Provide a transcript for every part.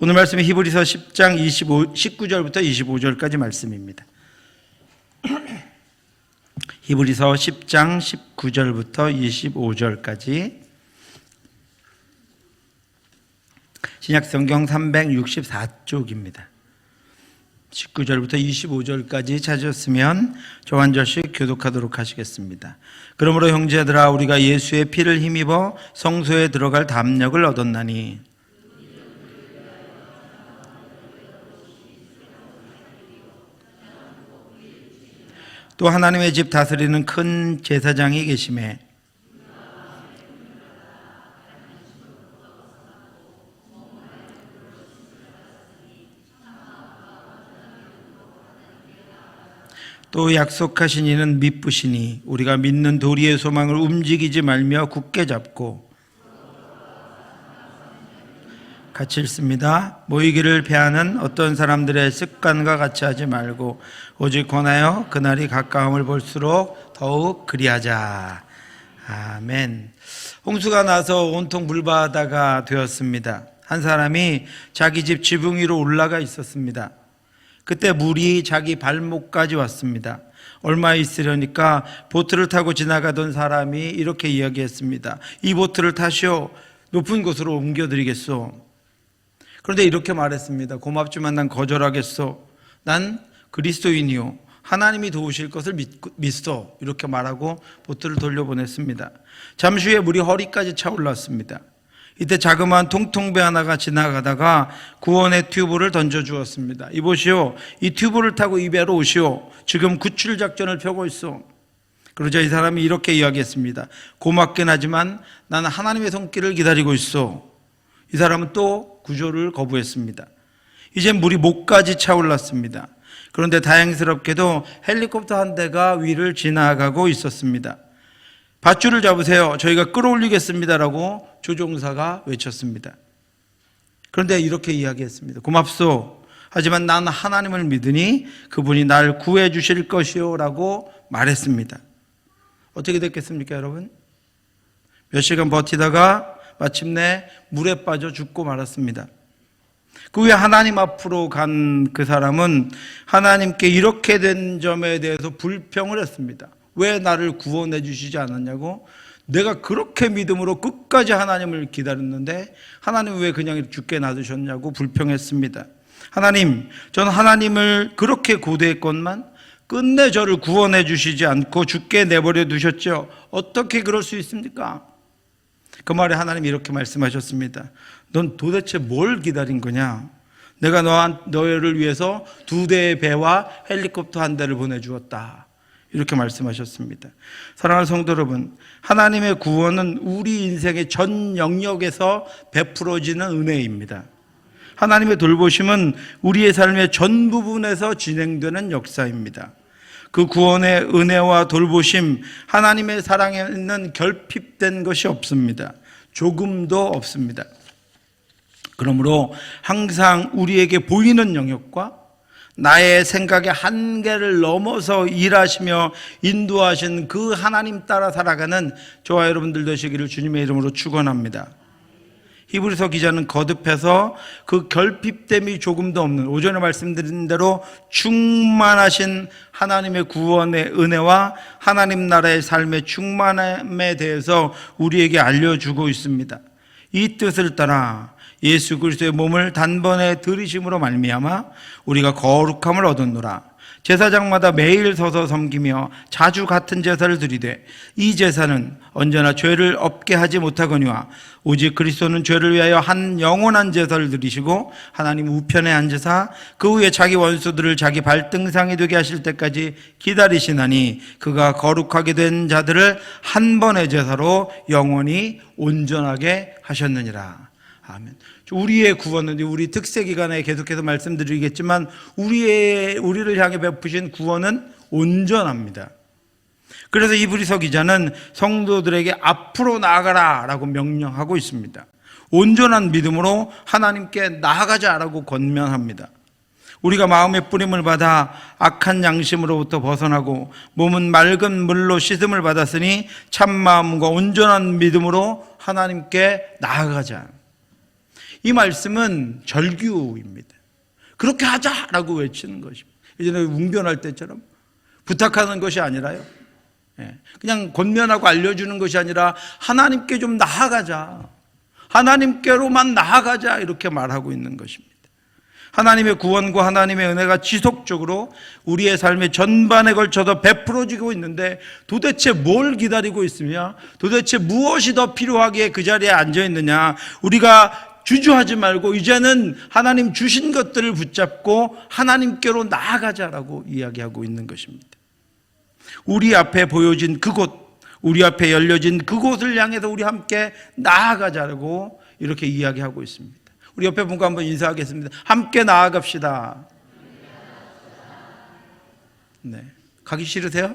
오늘 말씀은 히브리서 10장 19절부터 25절까지 말씀입니다. 히브리서 10장 19절부터 25절까지 신약성경 364쪽입니다. 19절부터 25절까지 찾으셨으면 저 한 절씩 교독하도록 하시겠습니다. 그러므로 형제들아, 우리가 예수의 피를 힘입어 성소에 들어갈 담력을 얻었나니 또 하나님의 집 다스리는 큰 제사장이 계심에 또 약속하신 이는 미쁘시니 우리가 믿는 도리의 소망을 움직이지 말며 굳게 잡고 같이 읽습니다. 모이기를 패하는 어떤 사람들의 습관과 같이 하지 말고 오직 권하여 그날이 가까움을 볼수록 더욱 그리하자. 아멘. 홍수가 나서 온통 물바다가 되었습니다. 한 사람이 자기 집 지붕 위로 올라가 있었습니다. 그때 물이 자기 발목까지 왔습니다. 얼마 있으려니까 보트를 타고 지나가던 사람이 이렇게 이야기했습니다. 이 보트를 타시오. 높은 곳으로 옮겨드리겠소. 그런데 이렇게 말했습니다. 고맙지만 난 거절하겠소. 난 그리스도인이요, 하나님이 도우실 것을 믿소. 이렇게 말하고 보트를 돌려보냈습니다. 잠시 후에 물이 허리까지 차올랐습니다. 이때 자그마한 통통배 하나가 지나가다가 구원의 튜브를 던져주었습니다. 이보시오, 이 튜브를 타고 이 배로 오시오. 지금 구출 작전을 펴고 있어. 그러자 이 사람이 이렇게 이야기했습니다. 고맙긴 하지만 나는 하나님의 손길을 기다리고 있어. 이 사람은 또 구조를 거부했습니다. 이제 물이 목까지 차올랐습니다. 그런데 다행스럽게도 헬리콥터 한 대가 위를 지나가고 있었습니다. 밧줄을 잡으세요. 저희가 끌어올리겠습니다라고 조종사가 외쳤습니다. 그런데 이렇게 이야기했습니다. 고맙소. 하지만 난 하나님을 믿으니 그분이 날 구해 주실 것이요 라고 말했습니다. 어떻게 됐겠습니까, 여러분? 몇 시간 버티다가 마침내 물에 빠져 죽고 말았습니다. 그 후에 하나님 앞으로 간 그 사람은 하나님께 이렇게 된 점에 대해서 불평을 했습니다. 왜 나를 구원해 주시지 않았냐고. 내가 그렇게 믿음으로 끝까지 하나님을 기다렸는데 하나님 왜 그냥 죽게 놔두셨냐고 불평했습니다. 하나님, 전 하나님을 그렇게 고대했건만 끝내 저를 구원해 주시지 않고 죽게 내버려 두셨죠. 어떻게 그럴 수 있습니까? 그 말에 하나님이 이렇게 말씀하셨습니다. 넌 도대체 뭘 기다린 거냐? 내가 너를 위해서 2대의 배와 헬리콥터 1대를 보내주었다. 이렇게 말씀하셨습니다. 사랑하는 성도 여러분, 하나님의 구원은 우리 인생의 전 영역에서 베풀어지는 은혜입니다. 하나님의 돌보심은 우리의 삶의 전 부분에서 진행되는 역사입니다. 그 구원의 은혜와 돌보심, 하나님의 사랑에는 결핍된 것이 없습니다. 조금도 없습니다. 그러므로 항상 우리에게 보이는 영역과 나의 생각의 한계를 넘어서 일하시며 인도하신 그 하나님 따라 살아가는 저와 여러분들 되시기를 주님의 이름으로 축원합니다. 히브리서 기자는 거듭해서 그 결핍됨이 조금도 없는, 오전에 말씀드린 대로 충만하신 하나님의 구원의 은혜와 하나님 나라의 삶의 충만함에 대해서 우리에게 알려주고 있습니다. 이 뜻을 따라 예수 그리스도의 몸을 단번에 들이심으로 말미암아 우리가 거룩함을 얻었노라. 제사장마다 매일 서서 섬기며 자주 같은 제사를 드리되 이 제사는 언제나 죄를 없게 하지 못하거니와 오직 그리스도는 죄를 위하여 한 영원한 제사를 드리시고 하나님 우편에 앉으사 그 후에 자기 원수들을 자기 발등상이 되게 하실 때까지 기다리시나니 그가 거룩하게 된 자들을 한 번의 제사로 영원히 온전하게 하셨느니라. 아멘. 우리의 구원은 우리 특세 기간에 계속해서 말씀드리겠지만 우리를 향해 베푸신 구원은 온전합니다. 그래서 히브리서 기자는 성도들에게 앞으로 나아가라라고 명령하고 있습니다. 온전한 믿음으로 하나님께 나아가자라고 권면합니다. 우리가 마음의 뿌림을 받아 악한 양심으로부터 벗어나고 몸은 맑은 물로 씻음을 받았으니 참 마음과 온전한 믿음으로 하나님께 나아가자. 이 말씀은 절규입니다. 그렇게 하자라고 외치는 것입니다. 예전에 웅변할 때처럼 부탁하는 것이 아니라요, 그냥 권면하고 알려주는 것이 아니라 하나님께 좀 나아가자, 하나님께로만 나아가자, 이렇게 말하고 있는 것입니다. 하나님의 구원과 하나님의 은혜가 지속적으로 우리의 삶의 전반에 걸쳐서 베풀어지고 있는데 도대체 뭘 기다리고 있으며 도대체 무엇이 더 필요하기에 그 자리에 앉아 있느냐. 우리가 주저하지 말고 이제는 하나님 주신 것들을 붙잡고 하나님께로 나아가자라고 이야기하고 있는 것입니다. 우리 앞에 보여진 그곳, 우리 앞에 열려진 그곳을 향해서 우리 함께 나아가자고 이렇게 이야기하고 있습니다. 우리 옆에 분과 한번 인사하겠습니다. 함께 나아갑시다. 네, 가기 싫으세요?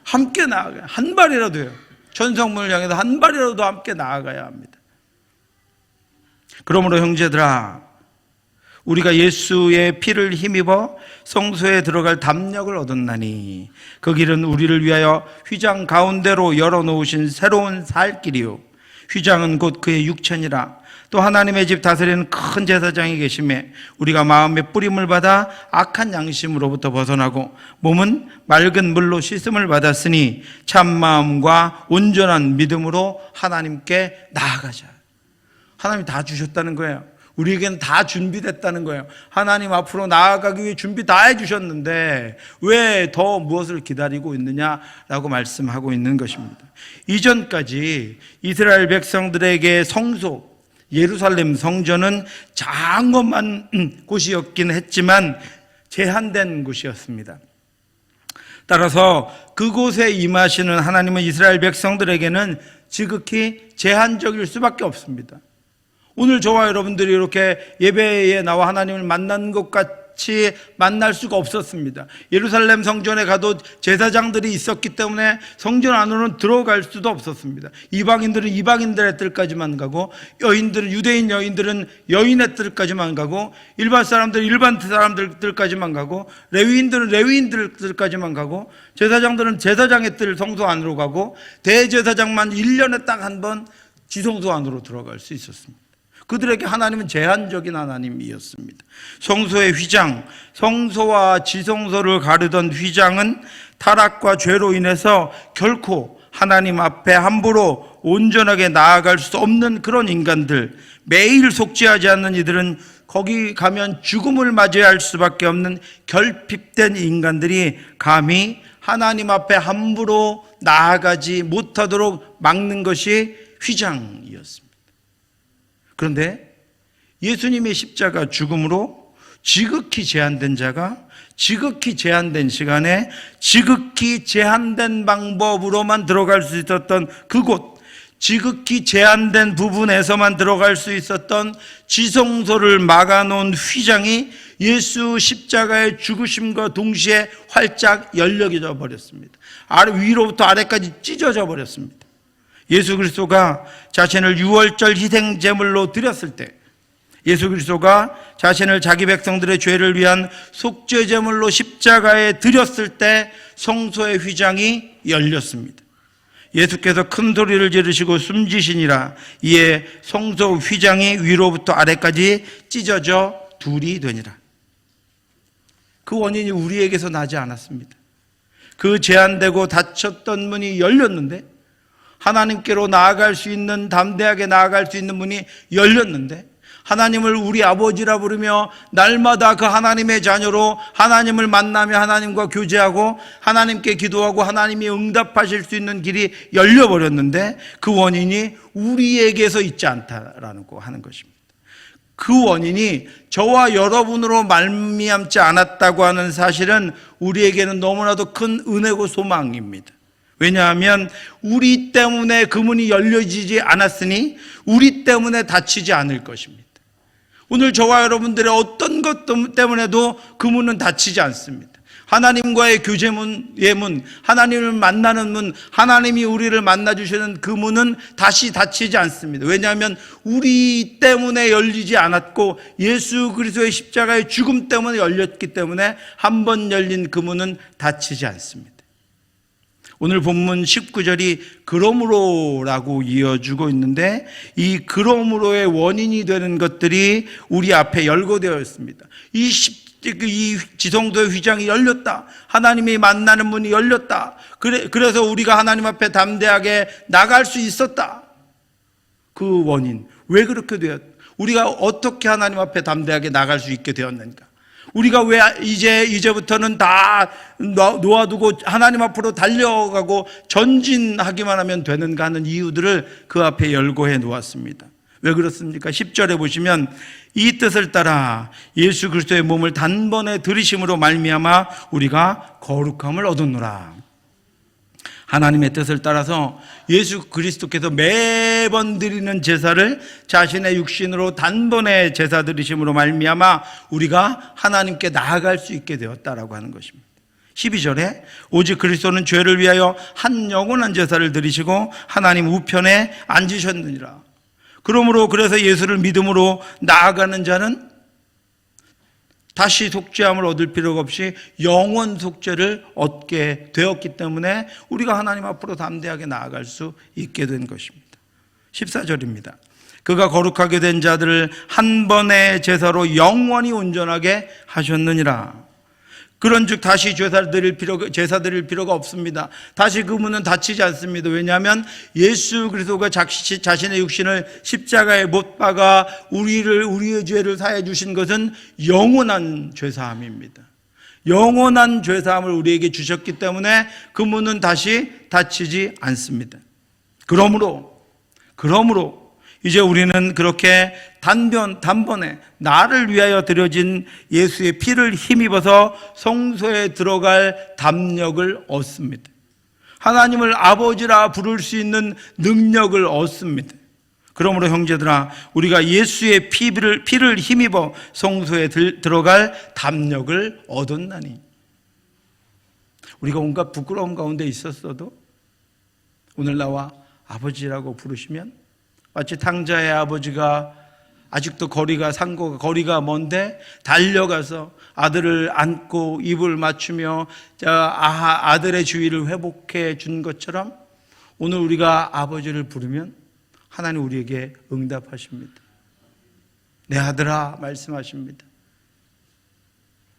함께 나아가요. 한 발이라도요. 천성문을 향해서 한 발이라도 함께 나아가야 합니다. 그러므로 형제들아, 우리가 예수의 피를 힘입어 성소에 들어갈 담력을 얻었나니 그 길은 우리를 위하여 휘장 가운데로 열어놓으신 새로운 살 길이요, 휘장은 곧 그의 육체니라. 또 하나님의 집 다스리는 큰 제사장이 계심에 우리가 마음의 뿌림을 받아 악한 양심으로부터 벗어나고 몸은 맑은 물로 씻음을 받았으니 참마음과 온전한 믿음으로 하나님께 나아가자. 하나님이 다 주셨다는 거예요. 우리에게는 다 준비됐다는 거예요. 하나님 앞으로 나아가기 위해 준비 다 해주셨는데 왜 더 무엇을 기다리고 있느냐라고 말씀하고 있는 것입니다. 이전까지 이스라엘 백성들에게 성소, 예루살렘 성전은 장엄한 곳이었긴 했지만 제한된 곳이었습니다. 따라서 그곳에 임하시는 하나님은 이스라엘 백성들에게는 지극히 제한적일 수밖에 없습니다. 오늘 저와 여러분들이 이렇게 예배에 나와 하나님을 만난 것 같이 만날 수가 없었습니다. 예루살렘 성전에 가도 제사장들이 있었기 때문에 성전 안으로는 들어갈 수도 없었습니다. 이방인들은 이방인들의 뜰까지만 가고, 여인들은, 유대인 여인들은 여인의 뜰까지만 가고, 일반 사람들은 일반 사람들 뜰까지만 가고, 레위인들은 레위인들 뜰까지만 가고, 제사장들은 제사장의 뜰 성소 안으로 가고, 대제사장만 1년에 딱 한 번 지성소 안으로 들어갈 수 있었습니다. 그들에게 하나님은 제한적인 하나님이었습니다. 성소의 휘장, 성소와 지성소를 가르던 휘장은 타락과 죄로 인해서 결코 하나님 앞에 함부로 온전하게 나아갈 수 없는 그런 인간들, 매일 속죄하지 않는 이들은 거기 가면 죽음을 맞이해야 할 수밖에 없는 결핍된 인간들이 감히 하나님 앞에 함부로 나아가지 못하도록 막는 것이 휘장이었습니다. 그런데 예수님의 십자가 죽음으로 지극히 제한된 자가 지극히 제한된 시간에 지극히 제한된 방법으로만 들어갈 수 있었던 그곳, 지극히 제한된 부분에서만 들어갈 수 있었던 지성소를 막아놓은 휘장이 예수 십자가의 죽으심과 동시에 활짝 열려져 버렸습니다. 위로부터 아래까지 찢어져 버렸습니다. 예수 그리스도가 자신을 유월절 희생 제물로 드렸을 때, 예수 그리스도가 자신을 자기 백성들의 죄를 위한 속죄 제물로 십자가에 드렸을 때 성소의 휘장이 열렸습니다. 예수께서 큰 소리를 지르시고 숨지시니라. 이에 성소 휘장이 위로부터 아래까지 찢어져 둘이 되니라. 그 원인이 우리에게서 나지 않았습니다. 그 제한되고 닫혔던 문이 열렸는데, 하나님께로 나아갈 수 있는, 담대하게 나아갈 수 있는 문이 열렸는데, 하나님을 우리 아버지라 부르며 날마다 그 하나님의 자녀로 하나님을 만나며 하나님과 교제하고 하나님께 기도하고 하나님이 응답하실 수 있는 길이 열려버렸는데, 그 원인이 우리에게서 있지 않다라는 거 하는 것입니다. 그 원인이 저와 여러분으로 말미암지 않았다고 하는 사실은 우리에게는 너무나도 큰 은혜고 소망입니다. 왜냐하면 우리 때문에 그 문이 열려지지 않았으니 우리 때문에 닫히지 않을 것입니다. 오늘 저와 여러분들의 어떤 것 때문에도 그 문은 닫히지 않습니다. 하나님과의 교제문의 문, 하나님을 만나는 문, 하나님이 우리를 만나주시는 그 문은 다시 닫히지 않습니다. 왜냐하면 우리 때문에 열리지 않았고 예수 그리스도의 십자가의 죽음 때문에 열렸기 때문에 한 번 열린 그 문은 닫히지 않습니다. 오늘 본문 19절이 그러므로라고 이어주고 있는데, 이 그러므로의 원인이 되는 것들이 우리 앞에 열거되어 있습니다. 이 지성도의 휘장이 열렸다. 하나님이 만나는 문이 열렸다. 그래서 우리가 하나님 앞에 담대하게 나갈 수 있었다. 그 원인, 왜 그렇게 되었다? 우리가 어떻게 하나님 앞에 담대하게 나갈 수 있게 되었는가? 우리가 왜 이제부터는 다 놓아두고 하나님 앞으로 달려가고 전진하기만 하면 되는가 하는 이유들을 그 앞에 열거해 놓았습니다. 왜 그렇습니까? 10절에 보시면 이 뜻을 따라 예수 그리스도의 몸을 단번에 들이심으로 말미암아 우리가 거룩함을 얻었노라. 하나님의 뜻을 따라서 예수 그리스도께서 매번 드리는 제사를 자신의 육신으로 단번에 제사 드리심으로 말미암아 우리가 하나님께 나아갈 수 있게 되었다라고 하는 것입니다. 12절에 오직 그리스도는 죄를 위하여 한 영원한 제사를 드리시고 하나님 우편에 앉으셨느니라. 그러므로 그래서 예수를 믿음으로 나아가는 자는 다시 속죄함을 얻을 필요가 없이 영원 속죄를 얻게 되었기 때문에 우리가 하나님 앞으로 담대하게 나아갈 수 있게 된 것입니다. 14절입니다. 그가 거룩하게 된 자들을 한 번의 제사로 영원히 온전하게 하셨느니라. 그런즉 다시 제사 드릴 필요가 없습니다. 다시 그 문은 닫히지 않습니다. 왜냐하면 예수 그리스도가 자신의 육신을 십자가에 못 박아 우리의 죄를 사해 주신 것은 영원한 죄사함입니다. 영원한 죄사함을 우리에게 주셨기 때문에 그 문은 다시 닫히지 않습니다. 그러므로 이제 우리는 그렇게 단번에 나를 위하여 드려진 예수의 피를 힘입어서 성소에 들어갈 담력을 얻습니다. 하나님을 아버지라 부를 수 있는 능력을 얻습니다. 그러므로 형제들아, 우리가 예수의 피를 힘입어 성소에 들어갈 담력을 얻었나니. 우리가 온갖 부끄러움 가운데 있었어도 오늘 나와 아버지라고 부르시면 마치 탕자의 아버지가 아직도 거리가 먼데 달려가서 아들을 안고 입을 맞추며 아들의 주의를 회복해 준 것처럼 오늘 우리가 아버지를 부르면 하나님 우리에게 응답하십니다. 내 아들아 말씀하십니다.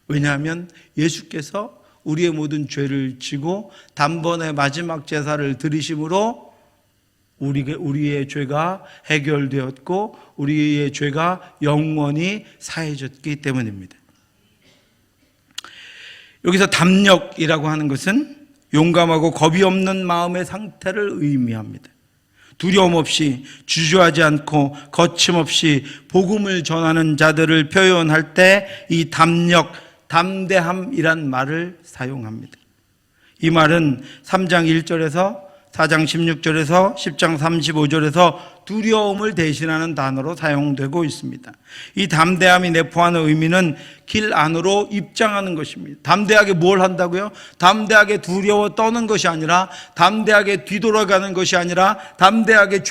왜냐하면 예수께서 우리의 모든 죄를 지고 단번에 마지막 제사를 드리심으로 우리의 죄가 해결되었고 우리의 죄가 영원히 사해졌기 때문입니다. 여기서 담력이라고 하는 것은 용감하고 겁이 없는 마음의 상태를 의미합니다. 두려움 없이 주저하지 않고 거침없이 복음을 전하는 자들을 표현할 때 이 담력, 담대함이란 말을 사용합니다. 이 말은 3장 1절에서 4장 16절에서 10장 35절에서 두려움을 대신하는 단어로 사용되고 있습니다. 이 담대함이 내포하는 의미는 길 안으로 입장하는 것입니다. 담대하게 뭘 한다고요? 담대하게 두려워 떠는 것이 아니라, 담대하게 뒤돌아가는 것이 아니라, 담대하게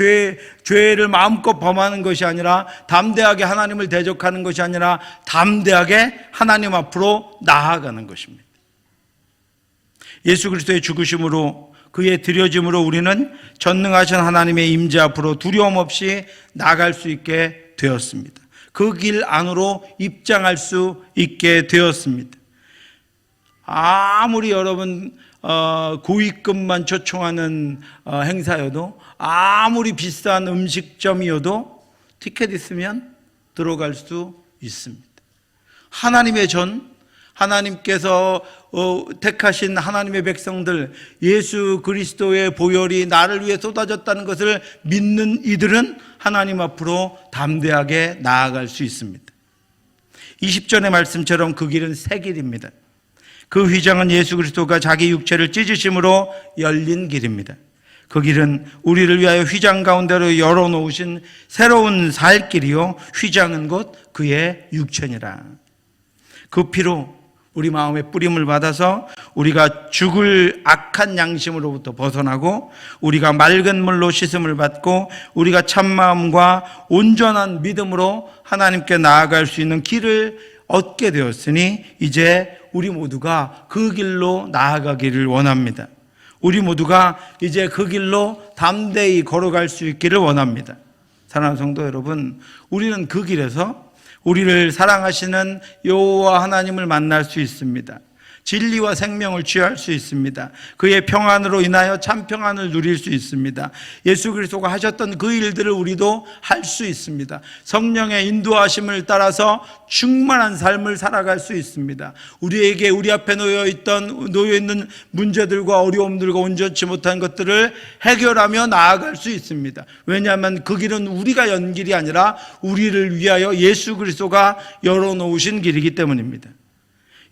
죄를 마음껏 범하는 것이 아니라, 담대하게 하나님을 대적하는 것이 아니라 담대하게 하나님 앞으로 나아가는 것입니다. 예수 그리스도의 죽으심으로, 그의 드려짐으로 우리는 전능하신 하나님의 임재 앞으로 두려움 없이 나갈 수 있게 되었습니다. 그 길 안으로 입장할 수 있게 되었습니다. 아무리 여러분 고위급만 초청하는 행사여도, 아무리 비싼 음식점이어도 티켓 있으면 들어갈 수 있습니다. 하나님의 하나님께서 택하신 하나님의 백성들, 예수 그리스도의 보혈이 나를 위해 쏟아졌다는 것을 믿는 이들은 하나님 앞으로 담대하게 나아갈 수 있습니다. 20절의 말씀처럼 그 길은 새 길입니다. 그 휘장은 예수 그리스도가 자기 육체를 찢으심으로 열린 길입니다. 그 길은 우리를 위하여 휘장 가운데로 열어놓으신 새로운 살 길이요, 휘장은 곧 그의 육체니라. 그 피로 우리 마음에 뿌림을 받아서 우리가 죽을 악한 양심으로부터 벗어나고, 우리가 맑은 물로 씻음을 받고, 우리가 참마음과 온전한 믿음으로 하나님께 나아갈 수 있는 길을 얻게 되었으니 이제 우리 모두가 그 길로 나아가기를 원합니다. 우리 모두가 이제 그 길로 담대히 걸어갈 수 있기를 원합니다. 사랑하는 성도 여러분, 우리는 그 길에서 우리를 사랑하시는 여호와 하나님을 만날 수 있습니다. 진리와 생명을 취할 수 있습니다. 그의 평안으로 인하여 참 평안을 누릴 수 있습니다. 예수 그리스도가 하셨던 그 일들을 우리도 할 수 있습니다. 성령의 인도하심을 따라서 충만한 삶을 살아갈 수 있습니다. 우리에게 우리 앞에 놓여 있는 문제들과 어려움들과 온전치 못한 것들을 해결하며 나아갈 수 있습니다. 왜냐하면 그 길은 우리가 연 길이 아니라 우리를 위하여 예수 그리스도가 열어놓으신 길이기 때문입니다.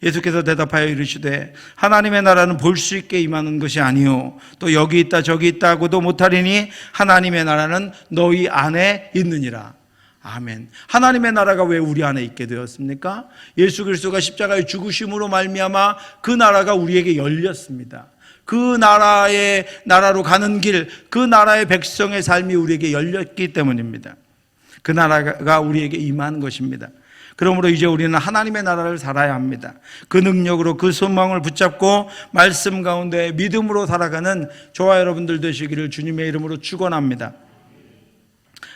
예수께서 대답하여 이르시되 하나님의 나라는 볼 수 있게 임하는 것이 아니요 또 여기 있다 저기 있다 하고도 못하리니 하나님의 나라는 너희 안에 있느니라. 아멘. 하나님의 나라가 왜 우리 안에 있게 되었습니까? 예수 그리스도가 십자가의 죽으심으로 말미암아 그 나라가 우리에게 열렸습니다. 그 나라로 가는 길, 그 나라의 백성의 삶이 우리에게 열렸기 때문입니다. 그 나라가 우리에게 임한 것입니다. 그러므로 이제 우리는 하나님의 나라를 살아야 합니다. 그 능력으로 그 소망을 붙잡고 말씀 가운데 믿음으로 살아가는 저와 여러분들 되시기를 주님의 이름으로 축원합니다.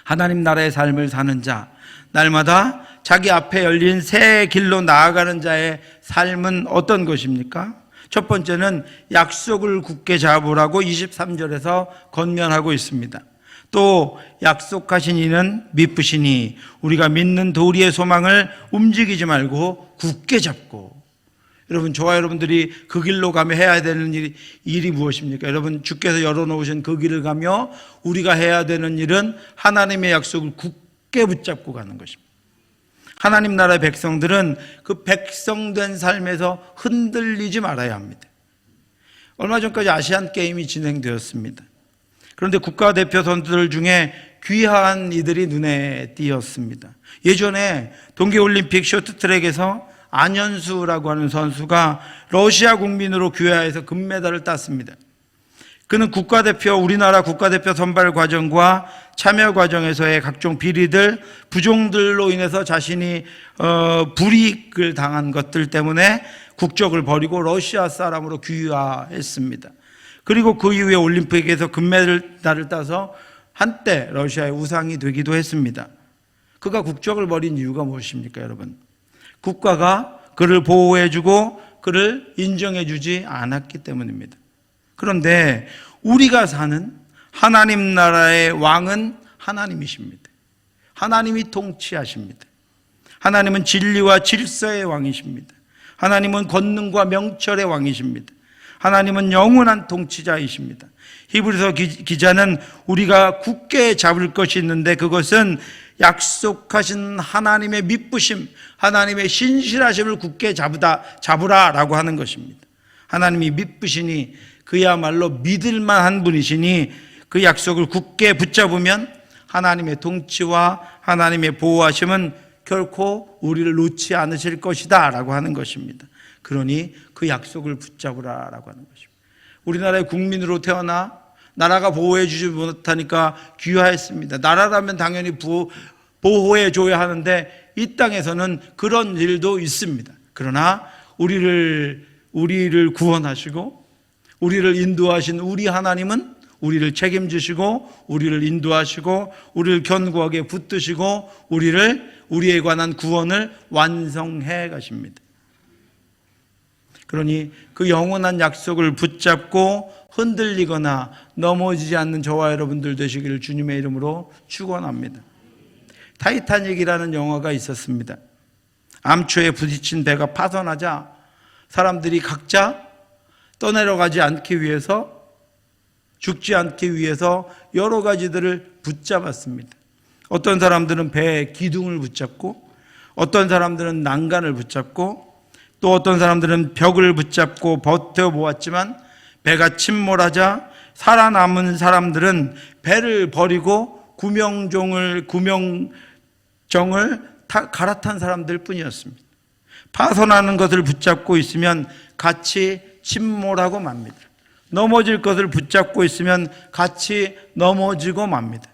하나님 나라의 삶을 사는 자, 날마다 자기 앞에 열린 새 길로 나아가는 자의 삶은 어떤 것입니까? 첫 번째는 약속을 굳게 잡으라고 23절에서 권면하고 있습니다. 또 약속하신 이는 미쁘시니 우리가 믿는 도리의 소망을 움직이지 말고 굳게 잡고. 여러분, 저와 여러분들이 그 길로 가며 해야 되는 일이 무엇입니까? 여러분, 주께서 열어놓으신 그 길을 가며 우리가 해야 되는 일은 하나님의 약속을 굳게 붙잡고 가는 것입니다. 하나님 나라의 백성들은 그 백성된 삶에서 흔들리지 말아야 합니다. 얼마 전까지 아시안 게임이 진행되었습니다. 그런데 국가대표 선수들 중에 귀한 이들이 눈에 띄었습니다. 예전에 동계올림픽 쇼트트랙에서 안현수라고 하는 선수가 러시아 국민으로 귀화해서 금메달을 땄습니다. 그는 우리나라 국가대표 선발 과정과 참여 과정에서의 각종 비리들, 부종들로 인해서 자신이 불이익을 당한 것들 때문에 국적을 버리고 러시아 사람으로 귀화했습니다. 그리고 그 이후에 올림픽에서 금메달을 따서 한때 러시아의 우상이 되기도 했습니다. 그가 국적을 버린 이유가 무엇입니까, 여러분? 국가가 그를 보호해주고 그를 인정해주지 않았기 때문입니다. 그런데 우리가 사는 하나님 나라의 왕은 하나님이십니다. 하나님이 통치하십니다. 하나님은 진리와 질서의 왕이십니다. 하나님은 권능과 명철의 왕이십니다. 하나님은 영원한 통치자이십니다. 히브리서 기자는 우리가 굳게 잡을 것이 있는데 그것은 약속하신 하나님의 미쁘심, 하나님의 신실하심을 굳게 잡으라라고 하는 것입니다. 하나님이 미쁘시니 그야말로 믿을만한 분이시니 그 약속을 굳게 붙잡으면 하나님의 통치와 하나님의 보호하심은 결코 우리를 놓지 않으실 것이다 라고 하는 것입니다. 그러니 그 약속을 붙잡으라라고 하는 것입니다. 우리나라의 국민으로 태어나 나라가 보호해 주지 못하니까 귀화했습니다. 나라라면 당연히 보호해 줘야 하는데 이 땅에서는 그런 일도 있습니다. 그러나 우리를 구원하시고 우리를 인도하신 우리 하나님은 우리를 책임지시고 우리를 인도하시고 우리를 견고하게 붙드시고 우리에 관한 구원을 완성해 가십니다. 그러니 그 영원한 약속을 붙잡고 흔들리거나 넘어지지 않는 저와 여러분들 되시기를 주님의 이름으로 축원합니다. 타이타닉이라는 영화가 있었습니다. 암초에 부딪힌 배가 파손하자 사람들이 각자 떠내려가지 않기 위해서, 죽지 않기 위해서 여러 가지들을 붙잡았습니다. 어떤 사람들은 배의 기둥을 붙잡고, 어떤 사람들은 난간을 붙잡고, 또 어떤 사람들은 벽을 붙잡고 버텨보았지만 배가 침몰하자 살아남은 사람들은 배를 버리고 구명정을 갈아탄 사람들 뿐이었습니다. 파손하는 것을 붙잡고 있으면 같이 침몰하고 맙니다. 넘어질 것을 붙잡고 있으면 같이 넘어지고 맙니다.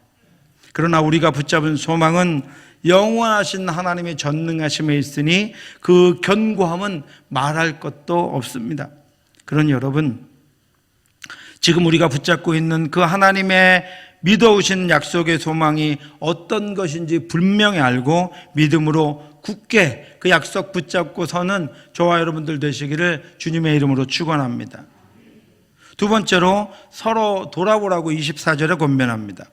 그러나 우리가 붙잡은 소망은 영원하신 하나님의 전능하심에 있으니 그 견고함은 말할 것도 없습니다. 그러니 여러분, 지금 우리가 붙잡고 있는 그 하나님의 믿어오신 약속의 소망이 어떤 것인지 분명히 알고 믿음으로 굳게 그 약속 붙잡고 서는 저와 여러분들 되시기를 주님의 이름으로 축원합니다. 두 번째로 서로 돌아보라고 24절에 권면합니다.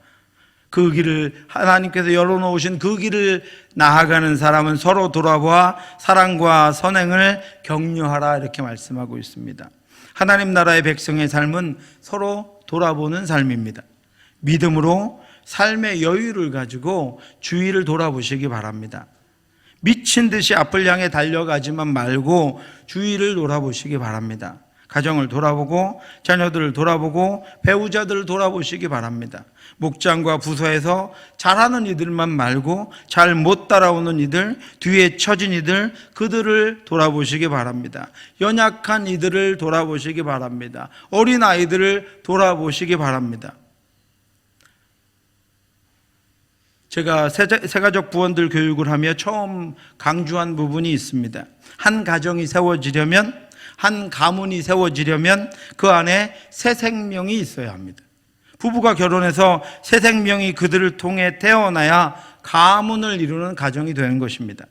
그 길을 하나님께서 열어놓으신 그 길을 나아가는 사람은 서로 돌아보아 사랑과 선행을 격려하라 이렇게 말씀하고 있습니다. 하나님 나라의 백성의 삶은 서로 돌아보는 삶입니다. 믿음으로 삶의 여유를 가지고 주위를 돌아보시기 바랍니다. 미친 듯이 앞을 향해 달려가지만 말고 주위를 돌아보시기 바랍니다. 가정을 돌아보고 자녀들을 돌아보고 배우자들을 돌아보시기 바랍니다. 목장과 부서에서 잘하는 이들만 말고 잘 못 따라오는 이들, 뒤에 처진 이들, 그들을 돌아보시기 바랍니다. 연약한 이들을 돌아보시기 바랍니다. 어린 아이들을 돌아보시기 바랍니다. 제가 새가족 부원들 교육을 하며 처음 강조한 부분이 있습니다. 한 가정이 세워지려면, 한 가문이 세워지려면 그 안에 새 생명이 있어야 합니다. 부부가 결혼해서 새 생명이 그들을 통해 태어나야 가문을 이루는 가정이 되는 것입니다.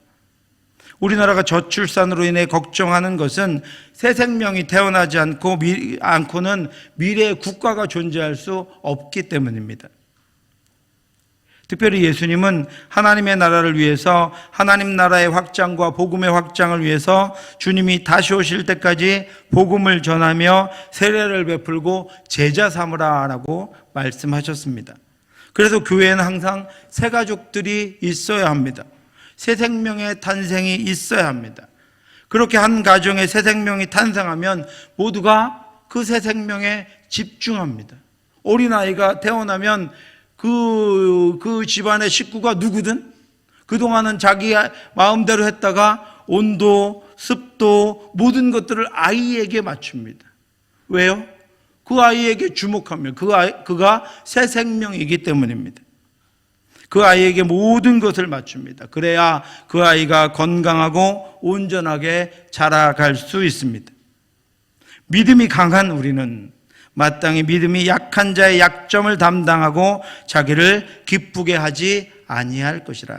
우리나라가 저출산으로 인해 걱정하는 것은 새 생명이 태어나지 않고는 미래의 국가가 존재할 수 없기 때문입니다. 특별히 예수님은 하나님의 나라를 위해서, 하나님 나라의 확장과 복음의 확장을 위해서 주님이 다시 오실 때까지 복음을 전하며 세례를 베풀고 제자 삼으라라고 말씀하셨습니다. 그래서 교회에는 항상 새 가족들이 있어야 합니다. 새 생명의 탄생이 있어야 합니다. 그렇게 한 가정에 새 생명이 탄생하면 모두가 그 새 생명에 집중합니다. 어린아이가 태어나면 그 집안의 식구가 누구든 그동안은 자기 마음대로 했다가 온도, 습도, 모든 것들을 아이에게 맞춥니다. 왜요? 그 아이에게 주목하며 그가 새 생명이기 때문입니다. 그 아이에게 모든 것을 맞춥니다. 그래야 그 아이가 건강하고 온전하게 자라갈 수 있습니다. 믿음이 강한 우리는 마땅히 믿음이 약한 자의 약점을 담당하고 자기를 기쁘게 하지 아니할 것이라.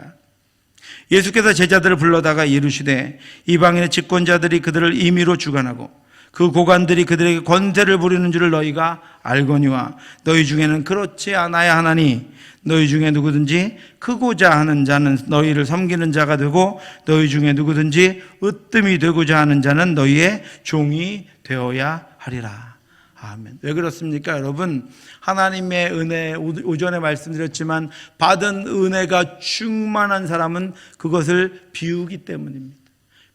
예수께서 제자들을 불러다가 이르시되 이방인의 집권자들이 그들을 임의로 주관하고 그 고관들이 그들에게 권세를 부리는 줄을 너희가 알거니와 너희 중에는 그렇지 않아야 하나니 너희 중에 누구든지 크고자 하는 자는 너희를 섬기는 자가 되고 너희 중에 누구든지 으뜸이 되고자 하는 자는 너희의 종이 되어야 하리라. 아멘. 왜 그렇습니까, 여러분? 하나님의 은혜, 오전에 말씀드렸지만 받은 은혜가 충만한 사람은 그것을 비우기 때문입니다.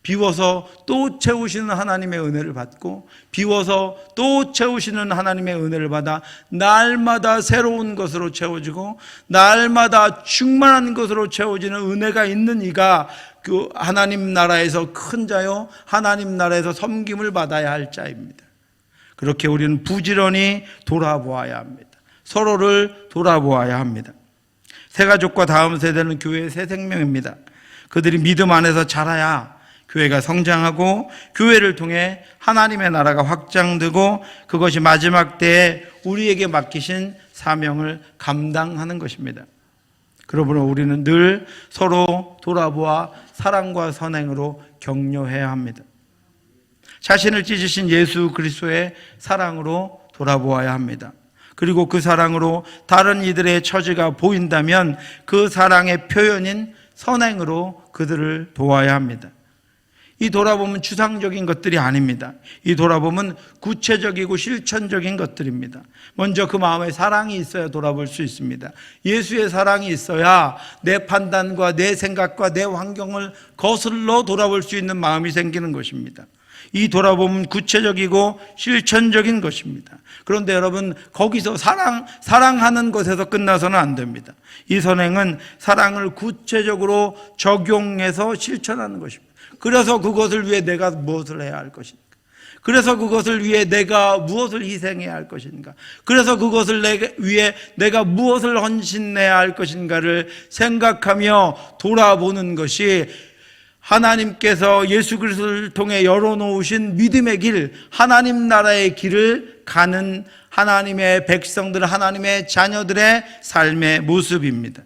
비워서 또 채우시는 하나님의 은혜를 받고 비워서 또 채우시는 하나님의 은혜를 받아 날마다 새로운 것으로 채워지고 날마다 충만한 것으로 채워지는 은혜가 있는 이가 그 하나님 나라에서 큰 자요, 하나님 나라에서 섬김을 받아야 할 자입니다. 그렇게 우리는 부지런히 돌아보아야 합니다. 서로를 돌아보아야 합니다. 새가족과 다음 세대는 교회의 새 생명입니다. 그들이 믿음 안에서 자라야 교회가 성장하고 교회를 통해 하나님의 나라가 확장되고 그것이 마지막 때에 우리에게 맡기신 사명을 감당하는 것입니다. 그러므로 우리는 늘 서로 돌아보아 사랑과 선행으로 격려해야 합니다. 자신을 찢으신 예수 그리스도의 사랑으로 돌아보아야 합니다. 그리고 그 사랑으로 다른 이들의 처지가 보인다면 그 사랑의 표현인 선행으로 그들을 도와야 합니다. 이 돌아보면 추상적인 것들이 아닙니다. 이 돌아보면 구체적이고 실천적인 것들입니다. 먼저 그 마음에 사랑이 있어야 돌아볼 수 있습니다. 예수의 사랑이 있어야 내 판단과 내 생각과 내 환경을 거슬러 돌아볼 수 있는 마음이 생기는 것입니다. 이 돌아보면 구체적이고 실천적인 것입니다. 그런데 여러분, 거기서 사랑하는 것에서 끝나서는 안 됩니다. 이 선행은 사랑을 구체적으로 적용해서 실천하는 것입니다. 그래서 그것을 위해 내가 무엇을 해야 할 것인가? 그래서 그것을 위해 내가 무엇을 희생해야 할 것인가? 그래서 그것을 위해 내가 무엇을 헌신해야 할 것인가를 생각하며 돌아보는 것이 하나님께서 예수 그리스도를 통해 열어놓으신 믿음의 길, 하나님 나라의 길을 가는 하나님의 백성들, 하나님의 자녀들의 삶의 모습입니다.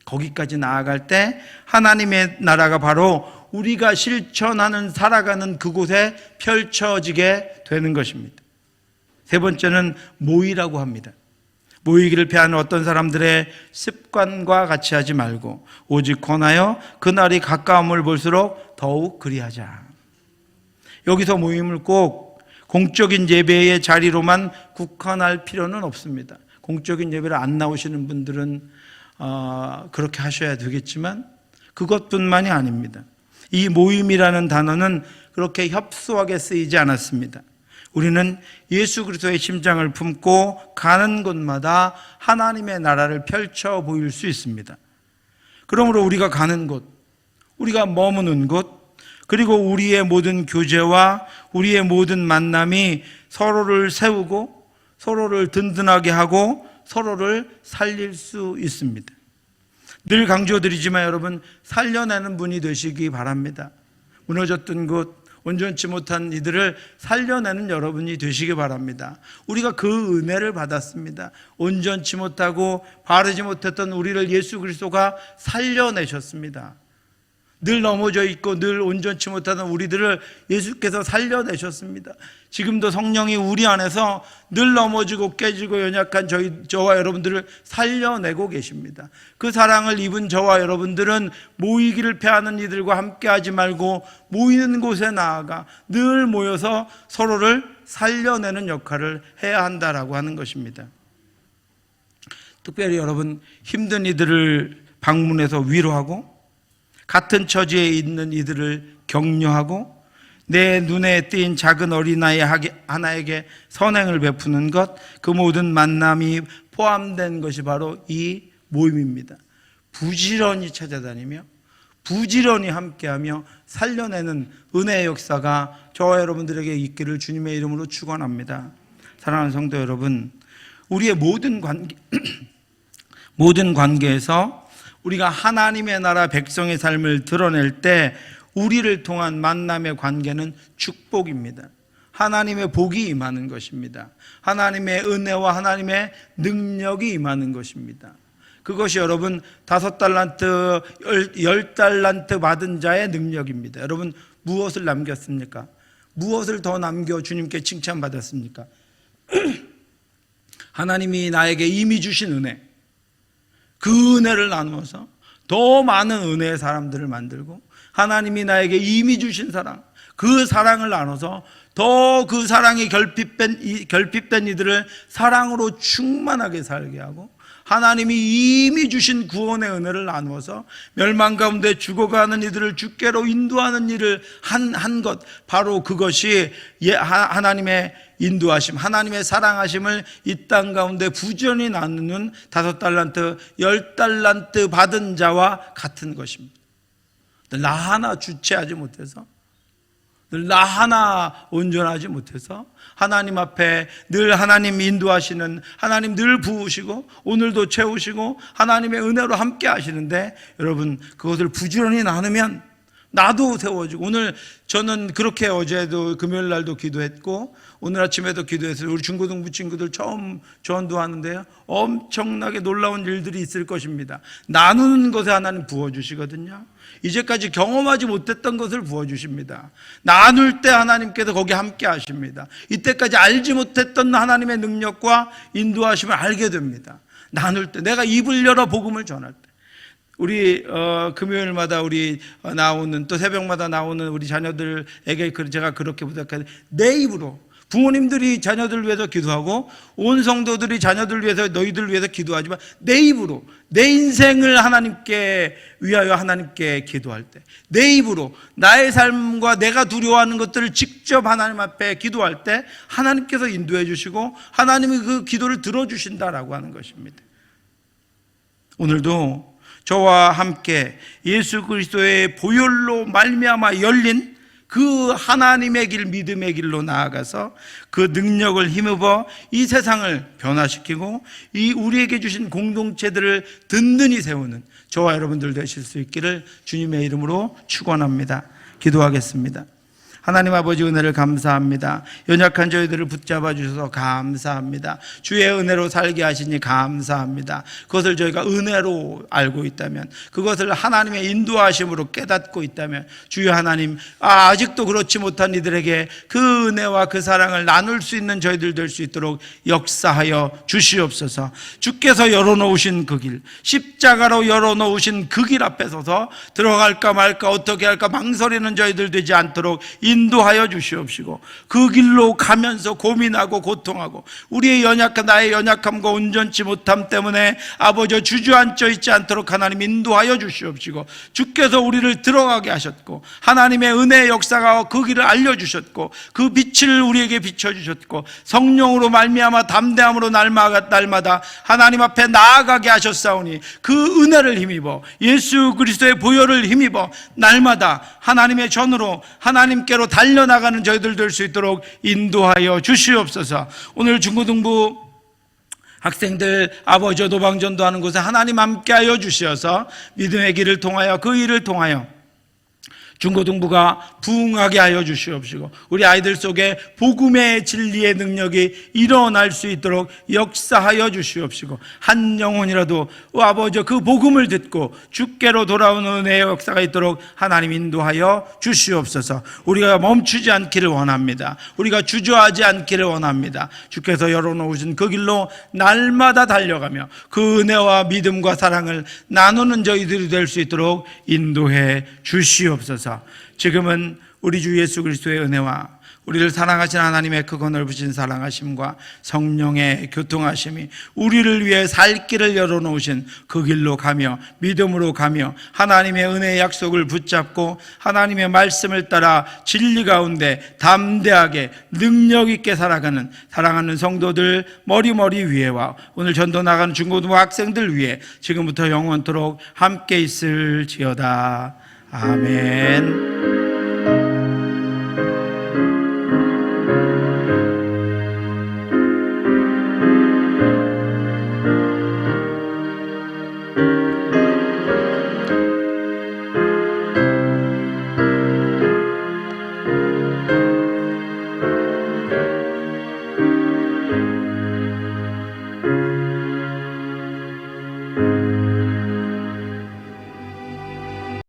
거기까지 나아갈 때 하나님의 나라가 바로 우리가 실천하는, 살아가는 그곳에 펼쳐지게 되는 것입니다. 세 번째는 모이라고 합니다. 모이기를 피하는 어떤 사람들의 습관과 같이 하지 말고 오직 권하여 그날이 가까움을 볼수록 더욱 그리하자. 여기서 모임을 꼭 공적인 예배의 자리로만 국한할 필요는 없습니다. 공적인 예배를 안 나오시는 분들은 그렇게 하셔야 되겠지만 그것뿐만이 아닙니다. 이 모임이라는 단어는 그렇게 협소하게 쓰이지 않았습니다. 우리는 예수 그리스도의 심장을 품고 가는 곳마다 하나님의 나라를 펼쳐 보일 수 있습니다. 그러므로 우리가 가는 곳, 우리가 머무는 곳, 그리고 우리의 모든 교제와 우리의 모든 만남이 서로를 세우고 서로를 든든하게 하고 서로를 살릴 수 있습니다. 늘 강조드리지만 여러분, 살려내는 분이 되시기 바랍니다. 무너졌던 곳, 온전치 못한 이들을 살려내는 여러분이 되시기 바랍니다. 우리가 그 은혜를 받았습니다. 온전치 못하고 바르지 못했던 우리를 예수 그리스도가 살려내셨습니다. 늘 넘어져 있고 늘 온전치 못하던 우리들을 예수께서 살려내셨습니다. 지금도 성령이 우리 안에서 늘 넘어지고 깨지고 연약한 저와 여러분들을 살려내고 계십니다. 그 사랑을 입은 저와 여러분들은 모이기를 피하는 이들과 함께 하지 말고 모이는 곳에 나아가 늘 모여서 서로를 살려내는 역할을 해야 한다라고 하는 것입니다. 특별히 여러분, 힘든 이들을 방문해서 위로하고 같은 처지에 있는 이들을 격려하고 내 눈에 띈 작은 어린아이 하나에게 선행을 베푸는 것, 그 모든 만남이 포함된 것이 바로 이 모임입니다. 부지런히 찾아다니며 부지런히 함께하며 살려내는 은혜의 역사가 저와 여러분들에게 있기를 주님의 이름으로 축원합니다. 사랑하는 성도 여러분, 우리의 모든 관계에서 우리가 하나님의 나라 백성의 삶을 드러낼 때 우리를 통한 만남의 관계는 축복입니다. 하나님의 복이 임하는 것입니다. 하나님의 은혜와 하나님의 능력이 임하는 것입니다. 그것이 여러분 5달란트, 10달란트 받은 자의 능력입니다. 여러분 무엇을 남겼습니까? 무엇을 더 남겨 주님께 칭찬받았습니까? 하나님이 나에게 이미 주신 은혜, 그 은혜를 나누어서 더 많은 은혜의 사람들을 만들고 하나님이 나에게 이미 주신 사랑, 그 사랑을 나눠서 더 그 사랑이 결핍된 이들을 사랑으로 충만하게 살게 하고 하나님이 이미 주신 구원의 은혜를 나누어서 멸망 가운데 죽어가는 이들을 주께로 인도하는 일을 한 것, 바로 그것이 하나님의 인도하심, 하나님의 사랑하심을 이 땅 가운데 부지런히 나누는 5달란트, 10달란트 받은 자와 같은 것입니다. 나 하나 주체하지 못해서, 나 하나 온전하지 못해서 하나님 앞에 늘 하나님 인도하시는, 하나님 늘 부으시고 오늘도 채우시고 하나님의 은혜로 함께 하시는데, 여러분 그것을 부지런히 나누면 나도 세워지고, 오늘 저는 그렇게 어제도 금요일 날도 기도했고 오늘 아침에도 기도했어요. 우리 중고등부 친구들 처음 전도하는데요, 엄청나게 놀라운 일들이 있을 것입니다. 나누는 것에 하나님 부어주시거든요. 이제까지 경험하지 못했던 것을 부어주십니다. 나눌 때 하나님께서 거기 함께 하십니다. 이때까지 알지 못했던 하나님의 능력과 인도하심을 알게 됩니다. 나눌 때, 내가 입을 열어 복음을 전할 때, 우리 금요일마다 우리 나오는, 또 새벽마다 나오는 우리 자녀들에게 제가 그렇게 부탁하는데, 내 입으로, 부모님들이 자녀들을 위해서 기도하고 온 성도들이 자녀들을 위해서, 너희들을 위해서 기도하지만 내 입으로 내 인생을 하나님께 위하여 하나님께 기도할 때, 내 입으로 나의 삶과 내가 두려워하는 것들을 직접 하나님 앞에 기도할 때 하나님께서 인도해 주시고 하나님이 그 기도를 들어주신다라고 하는 것입니다. 오늘도 저와 함께 예수 그리스도의 보혈로 말미암아 열린 그 하나님의 길, 믿음의 길로 나아가서 그 능력을 힘입어 이 세상을 변화시키고 이 우리에게 주신 공동체들을 든든히 세우는 저와 여러분들 되실 수 있기를 주님의 이름으로 축원합니다. 기도하겠습니다. 하나님 아버지, 은혜를 감사합니다. 연약한 저희들을 붙잡아 주셔서 감사합니다. 주의 은혜로 살게 하시니 감사합니다. 그것을 저희가 은혜로 알고 있다면, 그것을 하나님의 인도하심으로 깨닫고 있다면, 주여 하나님, 아직도 그렇지 못한 이들에게 그 은혜와 그 사랑을 나눌 수 있는 저희들 될 수 있도록 역사하여 주시옵소서. 주께서 열어놓으신 그 길, 십자가로 열어놓으신 그 길 앞에 서서 들어갈까 말까 어떻게 할까 망설이는 저희들 되지 않도록 인도하여 주시옵시고, 그 길로 가면서 고민하고 고통하고 우리의 나의 연약함과 온전치 못함 때문에 아버지 주저앉아 있지 않도록 하나님 인도하여 주시옵시고, 주께서 우리를 들어가게 하셨고 하나님의 은혜의 역사가 그 길을 알려주셨고 그 빛을 우리에게 비춰주셨고 성령으로 말미암아 담대함으로 날마다 하나님 앞에 나아가게 하셨사오니 그 은혜를 힘입어 예수 그리스도의 보혈을 힘입어 날마다 하나님의 전으로 하나님께로 달려나가는 저희들 될 수 있도록 인도하여 주시옵소서. 오늘 중고등부 학생들 아버지 도방전도 하는 곳에 하나님 함께하여 주셔서 믿음의 길을 통하여 그 일을 통하여 중고등부가 부흥하게 하여 주시옵시고 우리 아이들 속에 복음의 진리의 능력이 일어날 수 있도록 역사하여 주시옵시고 한 영혼이라도 아버지 그 복음을 듣고 주께로 돌아오는 은혜의 역사가 있도록 하나님 인도하여 주시옵소서. 우리가 멈추지 않기를 원합니다. 우리가 주저하지 않기를 원합니다. 주께서 열어놓으신 그 길로 날마다 달려가며 그 은혜와 믿음과 사랑을 나누는 저희들이 될 수 있도록 인도해 주시옵소서. 지금은 우리 주 예수 그리스도의 은혜와 우리를 사랑하신 하나님의 크고 넓으신 사랑하심과 성령의 교통하심이 우리를 위해 살 길을 열어놓으신 그 길로 가며 믿음으로 가며 하나님의 은혜의 약속을 붙잡고 하나님의 말씀을 따라 진리 가운데 담대하게 능력 있게 살아가는 사랑하는 성도들 머리머리 위에와 오늘 전도 나가는 중고등부 학생들 위해 지금부터 영원토록 함께 있을지어다. 아멘.